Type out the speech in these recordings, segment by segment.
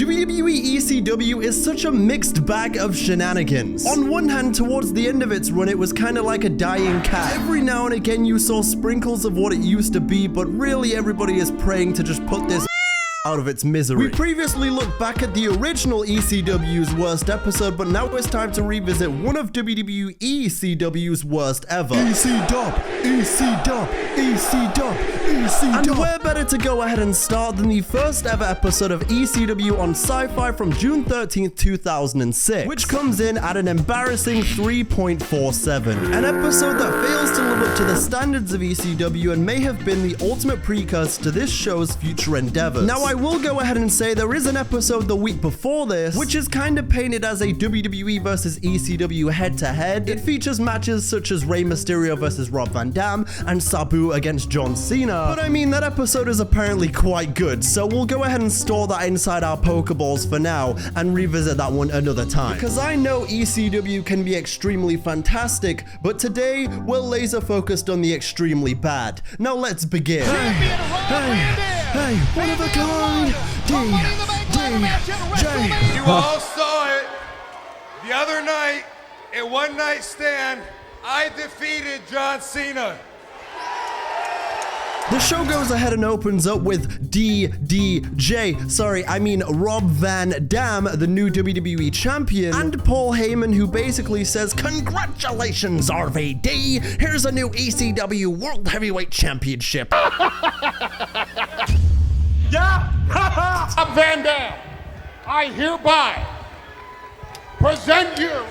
WWE ECW is such a mixed bag of shenanigans. On one hand, towards the end of its run, it was kind of like a dying cat. Every now and again, you saw sprinkles of what it used to be, but really everybody is praying to just put this out of its misery. We previously looked back at the original ECW's worst episode, but now it's time to revisit one of WWE ECW's worst ever. And where better to go ahead and start than the first ever episode of ECW on Sci-Fi from June 13th, 2006, which comes in at an embarrassing 3.47. An episode that fails to live up to the standards of ECW and may have been the ultimate precursor to this show's future endeavors. Now, I will go ahead and say there is an episode the week before this, which is kind of painted as a WWE versus ECW head-to-head. It features matches such as Rey Mysterio versus Rob Van Dam and Sabu against John Cena. But I mean, that episode is apparently quite good, so we'll go ahead and store that inside our Pokeballs for now and revisit that one another time. Because I know ECW can be extremely fantastic, but today we're laser focused on the extremely bad. Now let's begin. Hey, one of a kind. DJ. You all saw it the other night at One Night Stand. I defeated John Cena. The show goes ahead and opens up with Rob Van Dam, the new WWE champion, and Paul Heyman, who basically says, "Congratulations, RVD, here's a new ECW World Heavyweight Championship." Yeah? I'm Van Dam. I hereby present you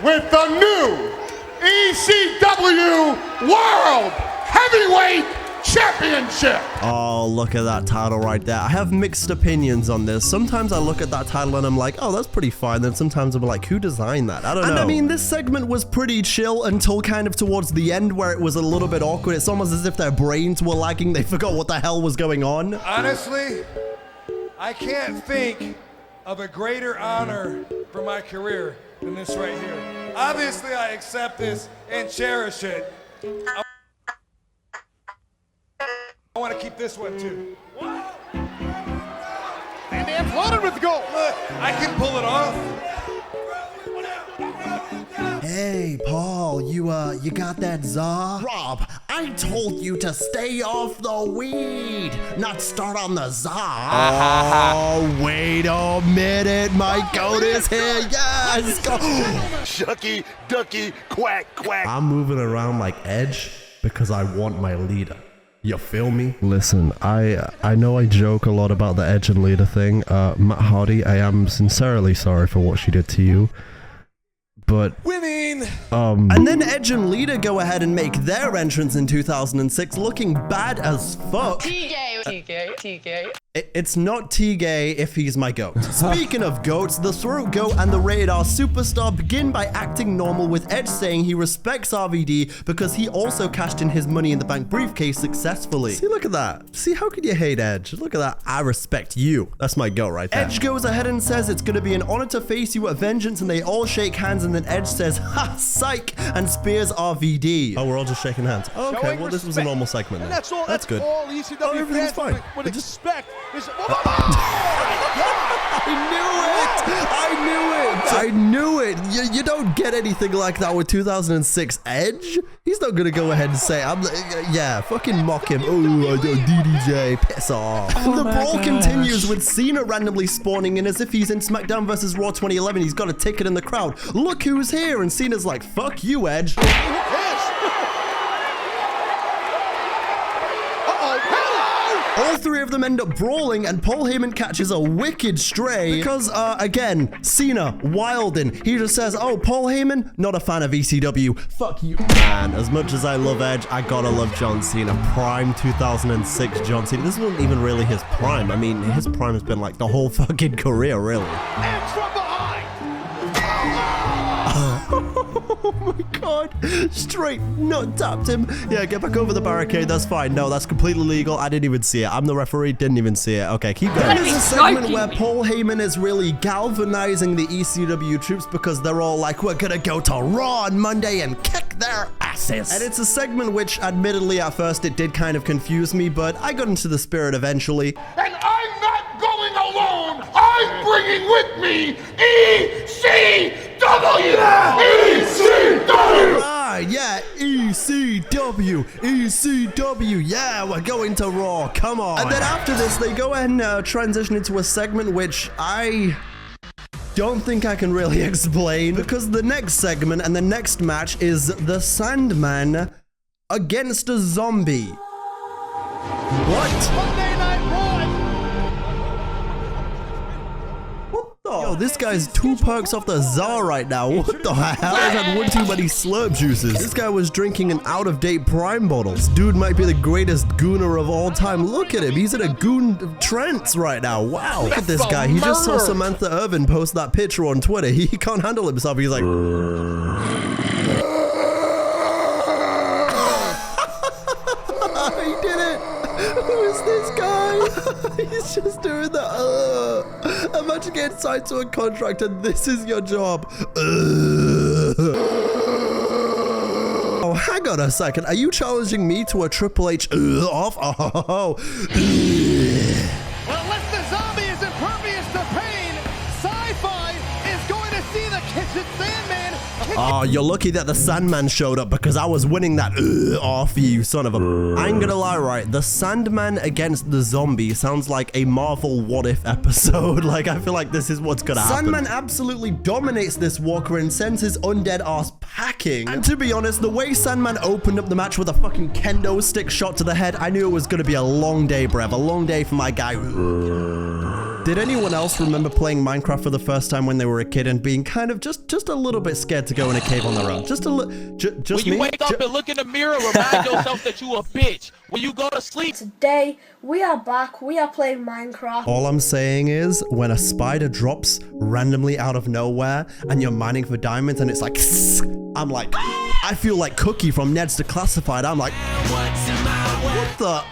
with the new ECW World Heavyweight Championship. Oh, look at that title right there. I have mixed opinions on this. Sometimes I look at that title and I'm like, oh, that's pretty fine. Then sometimes I'm like, who designed that? I don't know. And I mean, this segment was pretty chill until kind of towards the end where it was a little bit awkward. It's almost as if their brains were lagging. They forgot what the hell was going on. Honestly, I can't think of a greater honor for my career than this right here. Obviously, I accept this and cherish it. I want to keep this one too. And they floated with the goal. Look, I can pull it off. Hey, Paul, you got that za? Rob, I told you to stay off the weed, not start on the za. Oh, wait a minute, my goat is here. Yes, go. Shucky, ducky, quack, quack. I'm moving around like Edge because I want my leader. You feel me? Listen, I know I joke a lot about the Edge and Leader thing. Matt Hardy, I am sincerely sorry for what she did to you. But winning. And then Edge and Lita go ahead and make their entrance in 2006 looking bad as fuck. TK. It's not T-Gay if he's my goat. Speaking of goats, the Throat Goat and the Rated R Superstar begin by acting normal, with Edge saying he respects RVD because he also cashed in his Money in the Bank briefcase successfully. See, look at that. See, how could you hate Edge? Look at that. I respect you. That's my goat right there. Edge goes ahead and says it's gonna be an honor to face you at Vengeance, and they all shake hands, and then Edge says, ha, psych, and spears RVD. Oh, we're all just shaking hands. Oh, okay, well, this was a normal segment then. That's all. That's good. All ECW oh, everything's fine. Would expect. I knew it. You don't get anything like that with 2006 Edge. He's not gonna go ahead and say, yeah, fucking mock him. Oh, DDJ, piss off. The brawl continues with Cena randomly spawning in as if he's in SmackDown vs. Raw 2011. He's got a ticket in the crowd. Look who's here. And Cena's like, fuck you, Edge. All three of them end up brawling, and Paul Heyman catches a wicked stray because, again, Cena, wildin'. He just says, oh, Paul Heyman, not a fan of ECW. Fuck you. Man, as much as I love Edge, I gotta love John Cena. Prime 2006 John Cena. This wasn't even really his prime. I mean, his prime has been like the whole fucking career, really. And from behind. Oh my god, straight nut tapped him. Yeah, get back over the barricade, that's fine. No, that's completely legal. I didn't even see it. I'm the referee, didn't even see it. Okay, keep going. There's a segment where Paul Heyman is really galvanizing the ECW troops because they're all like, we're gonna go to Raw on Monday and kick their asses. And it's a segment which, admittedly, at first it did kind of confuse me, but I got into the spirit eventually. And I'm not going alone. I bringing with me ECW! ECW! Ah, yeah, ECW, yeah, we're going to Raw, come on. And then after this, they go ahead and transition into a segment which I don't think I can really explain, because the next segment and the next match is the Sandman against a zombie. What? Monday Night Raw! Yo, this guy's 2 perks off the Tsar right now. What the hell? He's had one too many slurp juices. This guy was drinking an out-of-date Prime bottle. This dude might be the greatest gooner of all time. Look at him. He's in a goon trance right now. Wow. Look at this guy. He just saw Samantha Irvin post that picture on Twitter. He can't handle himself. He's like... He did it. Who is this guy? He's just doing that. Imagine getting signed to a contract and this is your job. Oh, hang on a second. Are you challenging me to a Triple H off? Oh. Well, unless the zombie is impervious to pain, Sci-Fi is going to see the Kitchen Sandman. Oh, you're lucky that the Sandman showed up because I was winning that off you, son of a... I ain't gonna lie, right? The Sandman against the zombie sounds like a Marvel What If episode. Like, I feel like this is what's gonna happen. Sandman absolutely dominates this walker and sends his undead ass packing. And to be honest, the way Sandman opened up the match with a fucking kendo stick shot to the head, I knew it was gonna be a long day, bruv. A long day for my guy. Did anyone else remember playing Minecraft for the first time when they were a kid and being kind of just a little bit scared to go in a cave on their own? Just a little, just when you wake up and look in the mirror, remind yourself that you a bitch. When you go to sleep. Today, we are back. We are playing Minecraft. All I'm saying is, when a spider drops randomly out of nowhere and you're mining for diamonds and it's like, I'm like, I feel like Cookie from Ned's Declassified. I'm like, what the?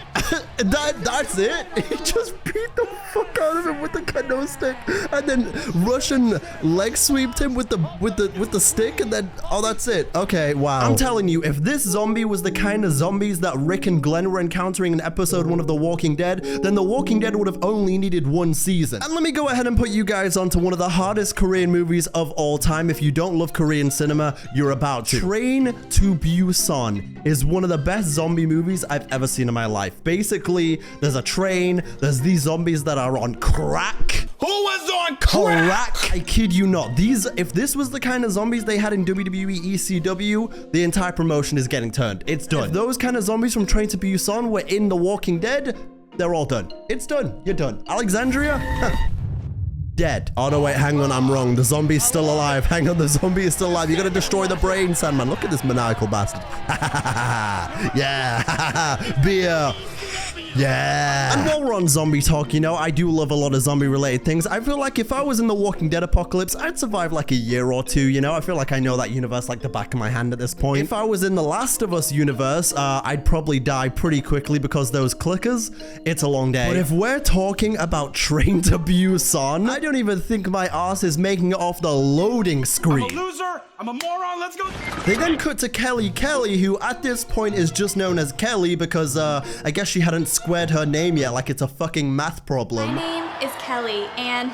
That's it? He just beat the fuck out of him with the kendo stick and then Russian leg sweeped him with the stick and then, oh, that's it. Okay, wow. I'm telling you, if this zombie was the kind of zombies that Rick and Glenn were encountering in episode 1 of The Walking Dead, then The Walking Dead would have only needed 1 season. And let me go ahead and put you guys onto one of the hardest Korean movies of all time. If you don't love Korean cinema, you're about to. Train to Busan is one of the best zombie movies I've ever seen in my life. Basically, there's a train, there's these zombies that are on crack. Who was on crack? I kid you not. If this was the kind of zombies they had in WWE ECW, the entire promotion is getting turned. It's done. If those kind of zombies from Train to Busan were in The Walking Dead, they're all done. It's done. You're done. Alexandria? Dead. Oh, no, wait, hang on, I'm wrong. The zombie's still alive. Hang on, the zombie is still alive. You gotta destroy the brain, Sandman. Look at this maniacal bastard. Yeah. Beer. Yeah. And while we're on zombie talk, you know, I do love a lot of zombie-related things. I feel like if I was in the Walking Dead apocalypse, I'd survive like a year or 2, you know? I feel like I know that universe like the back of my hand at this point. If I was in the Last of Us universe, I'd probably die pretty quickly because those clickers, it's a long day. But if we're talking about Train to Busan, I don't even think my ass is making it off the loading screen. I'm a loser. I'm a moron. Let's go. They then cut to Kelly, who at this point is just known as Kelly because I guess she hadn't squared her name yet, like it's a fucking math problem. My name is Kelly, and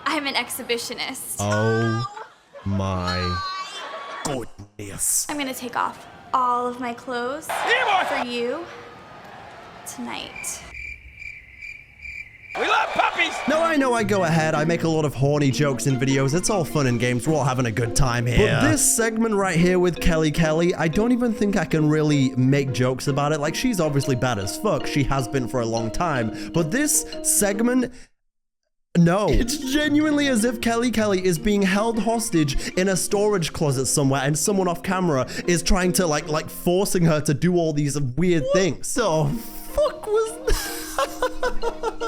I'm an exhibitionist. Oh my goodness. I'm gonna take off all of my clothes for you tonight. We love puppies. No, I know I go ahead. I make a lot of horny jokes in videos. It's all fun and games. We're all having a good time here. But this segment right here with Kelly, I don't even think I can really make jokes about it. Like, she's obviously bad as fuck. She has been for a long time. But this segment... No, it's genuinely as if Kelly is being held hostage in a storage closet somewhere and someone off camera is trying to like forcing her to do all these weird things. The fuck was that?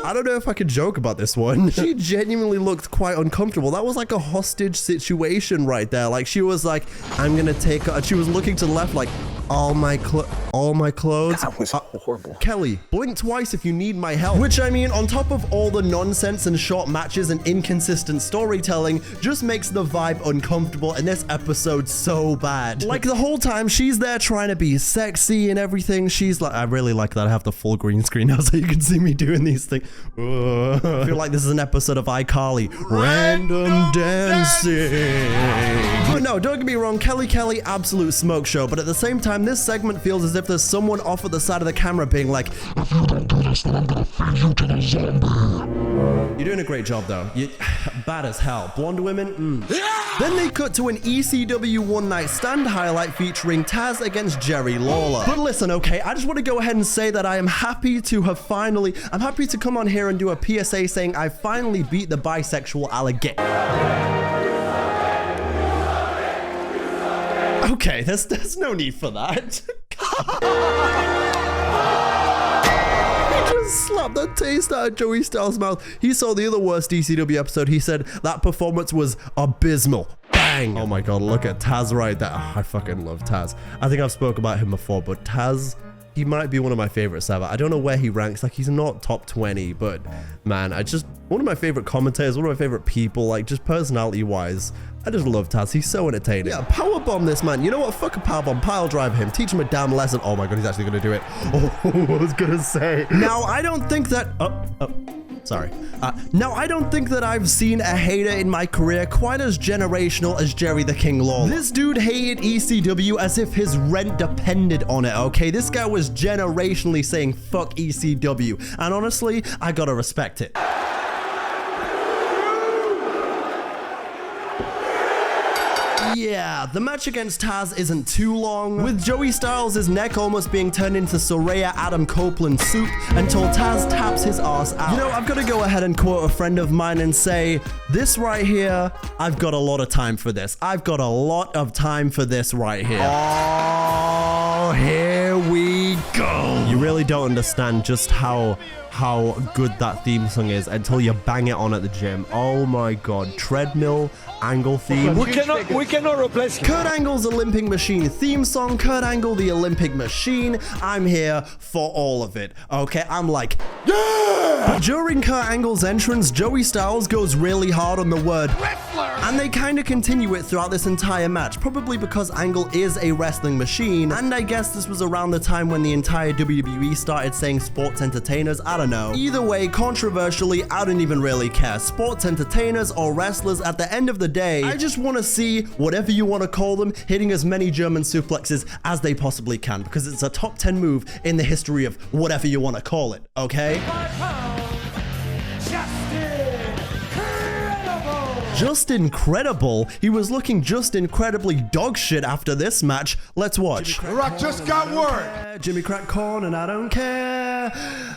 I don't know if I could joke about this one. She genuinely looked quite uncomfortable. That was like a hostage situation right there. Like she was like, I'm gonna take her. She was looking to the left like, All my clothes. That was horrible. Kelly, blink twice if you need my help. Which, I mean, on top of all the nonsense and short matches and inconsistent storytelling, just makes the vibe uncomfortable in this episode so bad. Like, the whole time she's there trying to be sexy and everything, she's like, I really like that I have the full green screen now so you can see me doing these things. I feel like this is an episode of iCarly. Random dancing. But no, don't get me wrong, Kelly, absolute smoke show, but at the same time, this segment feels as if there's someone off at the side of the camera being like, if you don't do this, then I'm gonna feed you to the zombie. You're doing a great job, though. You're bad as hell. Blonde women, Then they cut to an ECW One Night Stand highlight featuring Taz against Jerry Lawler. But listen, okay, I just want to go ahead and say that I am happy to come on here and do a PSA saying I finally beat the bisexual alligator. Okay, there's no need for that. He just slapped the taste out of Joey Styles' mouth. He saw the other worst ECW episode. He said that performance was abysmal. Bang! Oh my god, look at Taz right there. Oh, I fucking love Taz. I think I've spoke about him before, but Taz, he might be one of my favorites ever. I don't know where he ranks. Like, he's not top 20, but man, one of my favorite commentators, one of my favorite people, like, just personality-wise. I just love Taz. He's so entertaining. Yeah, powerbomb this man. You know what? Fuck a powerbomb. Pile drive him. Teach him a damn lesson. Oh my god, he's actually gonna do it. Oh, I was gonna say. Now, I don't think that... Sorry. Now, I don't think that I've seen a hater in my career quite as generational as Jerry the King Lawler. This dude hated ECW as if his rent depended on it, okay? This guy was generationally saying, fuck ECW. And honestly, I gotta respect it. Yeah, the match against Taz isn't too long, with Joey Styles' neck almost being turned into Soraya Adam Copeland soup until Taz taps his ass out. You know, I've got to go ahead and quote a friend of mine and say, this right here, I've got a lot of time for this. I've got a lot of time for this right here. Oh, here we go. You really don't understand just how good that theme song is until you bang it on at the gym. Oh my god, treadmill, Angle theme. We cannot replace Kurt Angle's Olympic Machine theme song. Kurt Angle, the Olympic Machine. I'm here for all of it. Okay, I'm like, yeah! But during Kurt Angle's entrance, Joey Styles goes really hard on the word wrestler, and they kind of continue it throughout this entire match, probably because Angle is a wrestling machine, and I guess this was around the time when the entire WWE started saying sports entertainers. I don't know. Either way, controversially, I don't even really care. Sports entertainers or wrestlers, at the end of the day, I just want to see whatever you want to call them hitting as many German suplexes as they possibly can, because it's a top 10 move in the history of whatever you want to call it, okay? Just incredible. He was looking just incredibly dog shit after this match. Let's watch. The Rock just got word. Jimmy crack corn and I don't care.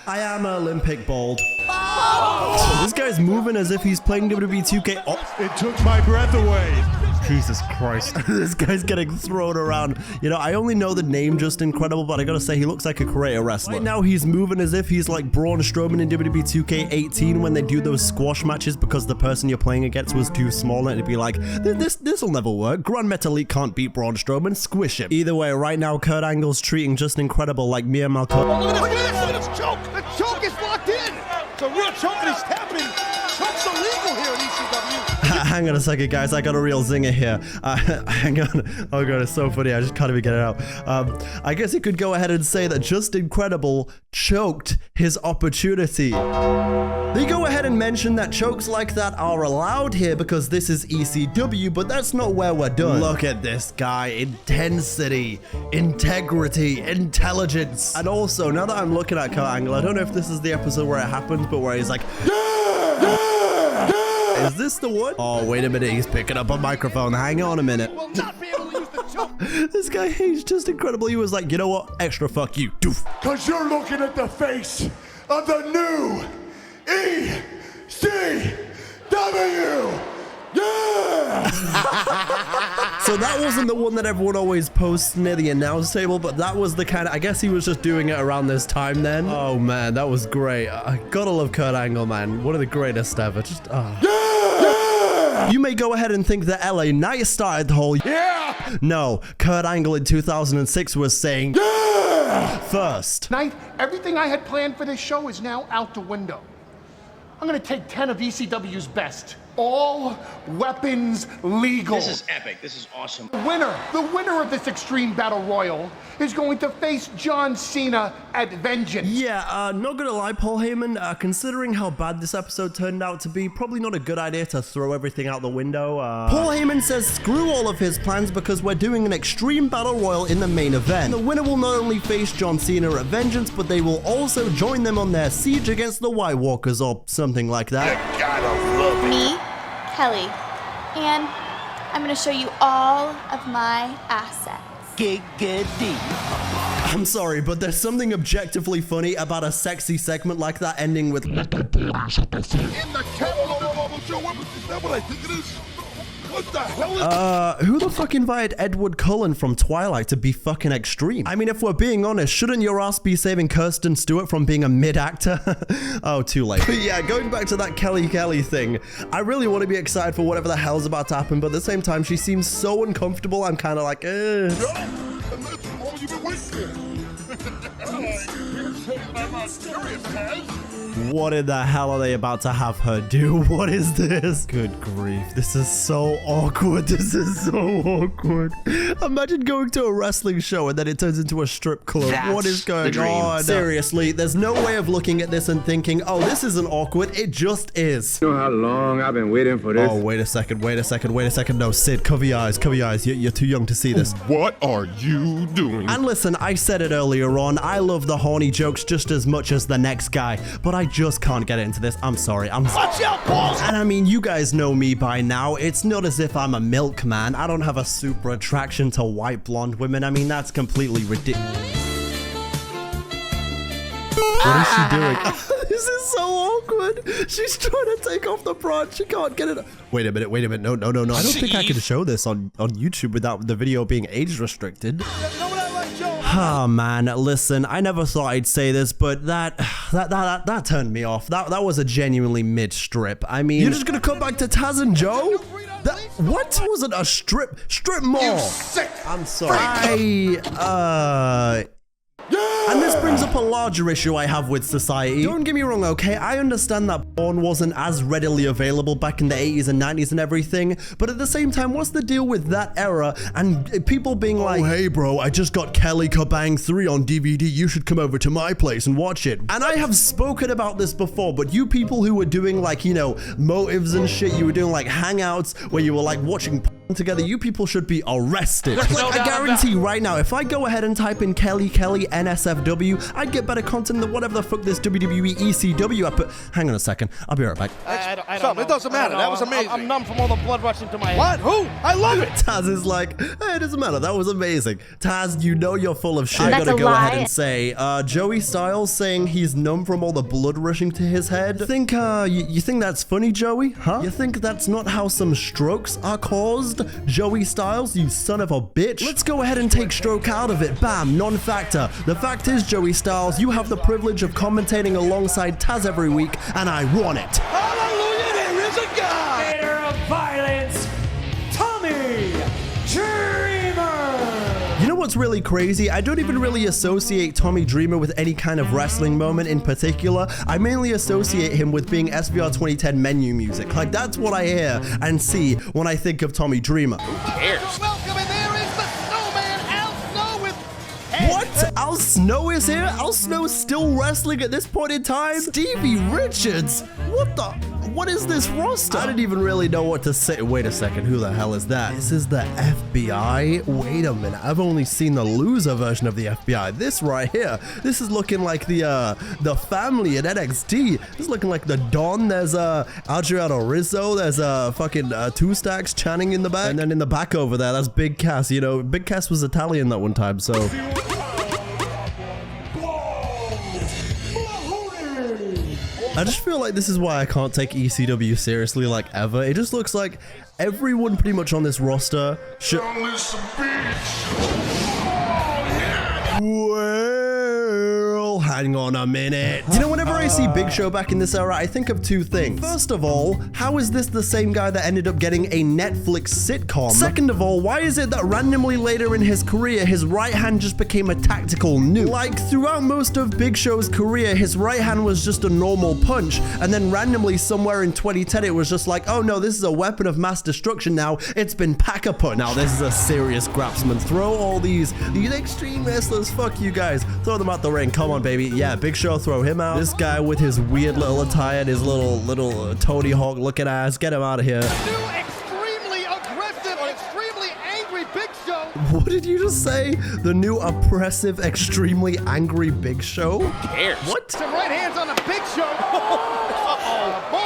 I am Olympic bald. Oh! This guy's moving as if he's playing WWE 2K. Oh, it took my breath away. Jesus Christ. This guy's getting thrown around. You know, I only know the name Just Incredible, but I gotta say, he looks like a karate wrestler. Right now, he's moving as if he's like Braun Strowman in WWE 2K18 when they do those squash matches because the person you're playing against was too small, and it'd be like, this'll never work. Grand Metalik can't beat Braun Strowman. Squish him. Either way, right now, Kurt Angle's treating Just Incredible like Mia Malcolm. Oh, look at this! Look at this choke! The choke is locked in! It's a real choke and he's tapping. Choke's illegal here at ECW. Hang on a second, guys. I got a real zinger here. Hang on. Oh god, it's so funny. I just can't even get it out. I guess you could go ahead and say that Just Incredible choked his opportunity. They go ahead and mention that chokes like that are allowed here because this is ECW, but that's not where we're done. Look at this guy. Intensity, integrity, intelligence. And also, now that I'm looking at Kurt Angle, I don't know if this is the episode where it happens, but where he's like, is this the one? Oh, wait a minute. He's picking up a microphone. Hang on a minute. Will not be able to use the choke. This guy hates Just Incredible. He was like, you know what? Extra fuck you. Doof. Because you're looking at the face of the new ECW. Yeah! So that wasn't the one that everyone always posts near the announce table, but that was the kind of, I guess he was just doing it around this time then. Oh man, that was great. I gotta love Kurt Angle, man. One of the greatest ever. Just, yeah! You may go ahead and think that LA Knight started the whole No, Kurt Angle in 2006 was saying, yeah! First. Tonight, everything I had planned for this show is now out the window. I'm gonna take 10 of ECW's best. All weapons legal. This is epic. This is awesome. The winner of this Extreme Battle Royal is going to face John Cena at Vengeance. Yeah, not gonna lie, Paul Heyman, considering how bad this episode turned out to be, probably not a good idea to throw everything out the window. Paul Heyman says screw all of his plans because we're doing an Extreme Battle Royal in the main event. The winner will not only face John Cena at Vengeance, but they will also join them on their siege against the White Walkers or something like that. You gotta love it. Me, Kelly, and I'm gonna show you all of my assets. Giggity. I'm sorry, but there's something objectively funny about a sexy segment like that ending with In the capital show, is that what I think it is? What the hell is who the fuck invited Edward Cullen from Twilight to be fucking Extreme? I mean, if we're being honest, shouldn't your ass be saving Kirsten Stewart from being a mid-actor? Oh, too late. But yeah, going back to that Kelly thing, I really want to be excited for whatever the hell's about to happen, but at the same time, she seems so uncomfortable, I'm kind of like, and that's all you've been waiting What in the hell are they about to have her do? What is this? Good grief. This is so awkward. This is so awkward. Imagine going to a wrestling show and then it turns into a strip club. What is going on? Seriously, there's no way of looking at this and thinking, oh, this isn't awkward. It just is. You know how long I've been waiting for this? Oh, wait a second. No, Sid, cover your eyes. You're too young to see this. What are you doing? And listen, I said it earlier on. I love the horny jokes just as much as the next guy, but I just can't get into this. I'm sorry. Watch out, balls! And I mean, you guys know me by now. It's not as if I'm a milkman. I don't have a super attraction to white blonde women. I mean, that's completely ridiculous. What is she doing? This is so awkward. She's trying to take off the bra. She can't get it. Wait a minute. No. I don't think I can show this on YouTube without the video being age restricted. Oh man, listen, I never thought I'd say this, but that turned me off. That was a genuinely mid-strip. I mean, you're just gonna come back to Taz and Joe? What wasn't a strip mall? I'm sorry. And this brings up a larger issue I have with society. Don't get me wrong, okay? I understand that porn wasn't as readily available back in the 80s and 90s and everything, but at the same time, what's the deal with that era and people being like, oh, hey bro, I just got Kelly Kabang 3 on DVD, you should come over to my place and watch it. And I have spoken about this before, but you people who were doing like, you know, motives and shit, you were doing like hangouts where you were like watching porn together, you people should be arrested. Like, I guarantee right now, if I go ahead and type in Kelly NSFW, I'd get better content than whatever the fuck this WWE ECW I put. Hang on a second, I'll be right back. I don't know. It doesn't matter. That was amazing. I'm numb from all the blood rushing to my head. What? Who? I love it. Taz is like, hey, it doesn't matter. That was amazing. Taz, you know you're full of shit. I gotta go ahead and say, Joey Styles saying he's numb from all the blood rushing to his head. You think that's funny, Joey? Huh? You think that's not how some strokes are caused? Joey Styles, you son of a bitch. Let's go ahead and take stroke out of it. Bam, non-factor. The fact is, Joey Styles, you have the privilege of commentating alongside Taz every week, and I want it. Hallelujah, there is a God. Creator of violence, Tommy Dreamer. You know what's really crazy? I don't even really associate Tommy Dreamer with any kind of wrestling moment in particular. I mainly associate him with being SVR 2010 menu music. Like, that's what I hear and see when I think of Tommy Dreamer. Who cares? Welcome, and there is the snowman, Al Snow with... What? Al Snow is here? Al Snow's still wrestling at this point in time? Stevie Richards? What is this roster? I didn't even really know what to say. Wait a second, who the hell is that? This is the FBI? Wait a minute, I've only seen the loser version of the FBI. This right here, this is looking like the family at NXT. This is looking like the Don. There's Adriano Rizzo. There's fucking Two Stacks Channing in the back. And then in the back over there, that's Big Cass. You know, Big Cass was Italian that one time, so... I just feel like this is why I can't take ECW seriously, like, ever. It just looks like everyone pretty much on this roster should... Well, hang on a minute. You know, whenever I see Big Show back in this era, I think of two things. First of all, how is this the same guy that ended up getting a Netflix sitcom? Second of all, why is it that randomly later in his career, his right hand just became a tactical nuke? Like, throughout most of Big Show's career, his right hand was just a normal punch, and then randomly somewhere in 2010, it was just like, oh no, this is a weapon of mass destruction now. It's been pack-a-punch. Now, this is a serious grapsman. Throw all these extreme wrestlers, fuck you guys. Throw them out the ring. Come on, baby. Yeah, Big Show, throw him out. This guy with his weird little attire and his little Tony Hawk looking ass, get him out of here. New extremely aggressive, extremely angry Big Show. What did you just say? The new oppressive, extremely angry Big Show? Who cares? What? Some right hands on the Big Show. Uh-oh. Balls.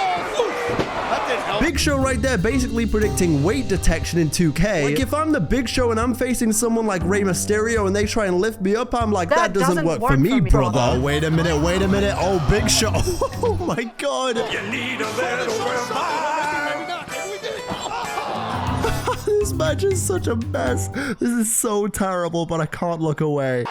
That didn't help. Big Show right there basically predicting weight detection in 2K. Like, if I'm the Big Show and I'm facing someone like Rey Mysterio and they try and lift me up, I'm like, that doesn't work for me, brother. Oh, wait a minute. Oh, Big Show. Oh my God. You need a little revive. This match is such a mess. This is so terrible, but I can't look away.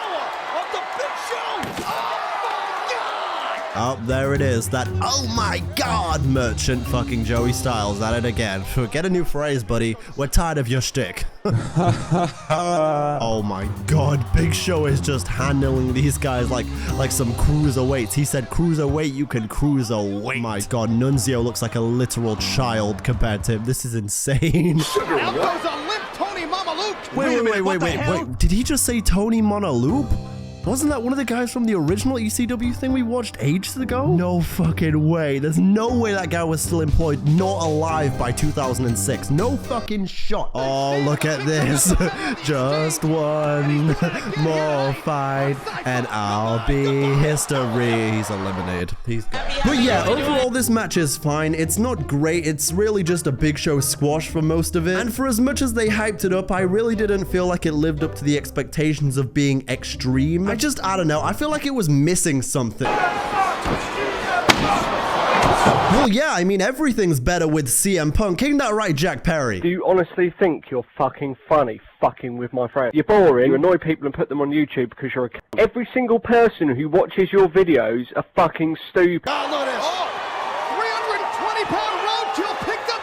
Oh, there it is. That, oh my God, merchant fucking Joey Styles at it again. Get a new phrase, buddy. We're tired of your shtick. Oh my God, Big Show is just handling these guys like some cruiserweights. He said, cruiserweight, you can cruiserweight. My God, Nunzio looks like a literal child compared to him. This is insane. Out goes a limp Tony Mamaluke. Wait. Did he just say Tony Monaloop? Wasn't that one of the guys from the original ECW thing we watched ages ago? No fucking way. There's no way that guy was still employed nor alive by 2006. No fucking shot. Oh, look at this. Just one more fight and I'll be history. He's eliminated. But yeah, overall this match is fine. It's not great. It's really just a Big Show squash for most of it. And for as much as they hyped it up, I really didn't feel like it lived up to the expectations of being extreme. I don't know. I feel like it was missing something. Well, yeah, I mean, everything's better with CM Punk. Ain't that right, Jack Perry? Do you honestly think you're fucking funny, fucking with my friends? You're boring, you annoy people and put them on YouTube because you're a c***. Every single person who watches your videos are fucking stupid. Oh, look at this. Oh, 320-pound roadkill picked up.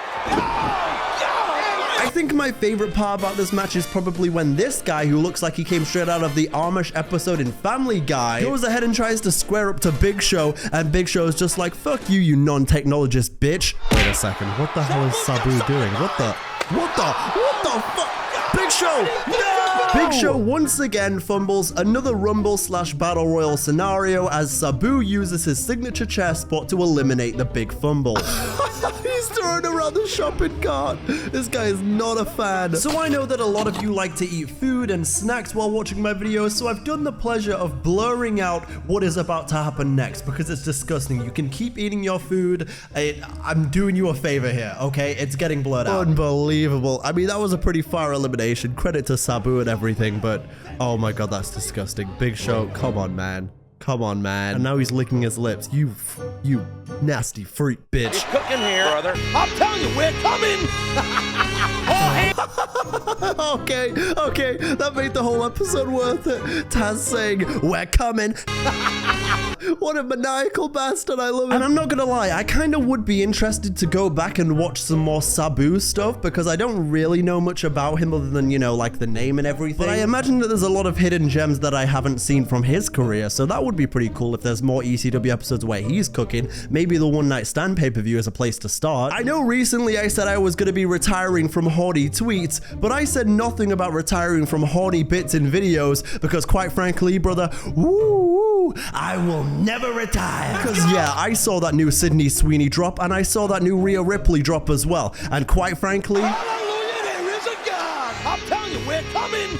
I think my favorite part about this match is probably when this guy, who looks like he came straight out of the Amish episode in Family Guy, goes ahead and tries to square up to Big Show, and Big Show's just like, fuck you, you non-technologist bitch. Wait a second, what the hell is Sabu doing? What the fuck? Big Show, no! Big Show once again fumbles another Rumble/Battle Royal scenario as Sabu uses his signature chair spot to eliminate the big fumble. He's throwing around the shopping cart. This guy is not a fan. So I know that a lot of you like to eat food and snacks while watching my videos, so I've done the pleasure of blurring out what is about to happen next because it's disgusting. You can keep eating your food. I'm doing you a favor here, okay? It's getting blurred out. Unbelievable. I mean, that was a pretty far elimination. Credit to Sabu and everything, but oh my God, that's disgusting. Big Show, come on, man. Come on, man. And now he's licking his lips. You nasty freak bitch. It's cooking here, brother. I'm telling you, we're coming. Okay. That made the whole episode worth it. Taz saying, we're coming. What a maniacal bastard. I love it. And I'm not gonna lie, I kind of would be interested to go back and watch some more Sabu stuff because I don't really know much about him other than, you know, like the name and everything. But I imagine that there's a lot of hidden gems that I haven't seen from his career, so that would be pretty cool if there's more ECW episodes where he's cooking. Maybe the One Night Stand pay-per-view is a place to start. I know recently I said I was gonna be retiring from horny tweets, but I said nothing about retiring from horny bits in videos because quite frankly, brother, I will never retire. Because yeah, I saw that new Sydney Sweeney drop and I saw that new Rhea Ripley drop as well. And quite frankly, hallelujah, there is a God. I'm telling you, we're coming.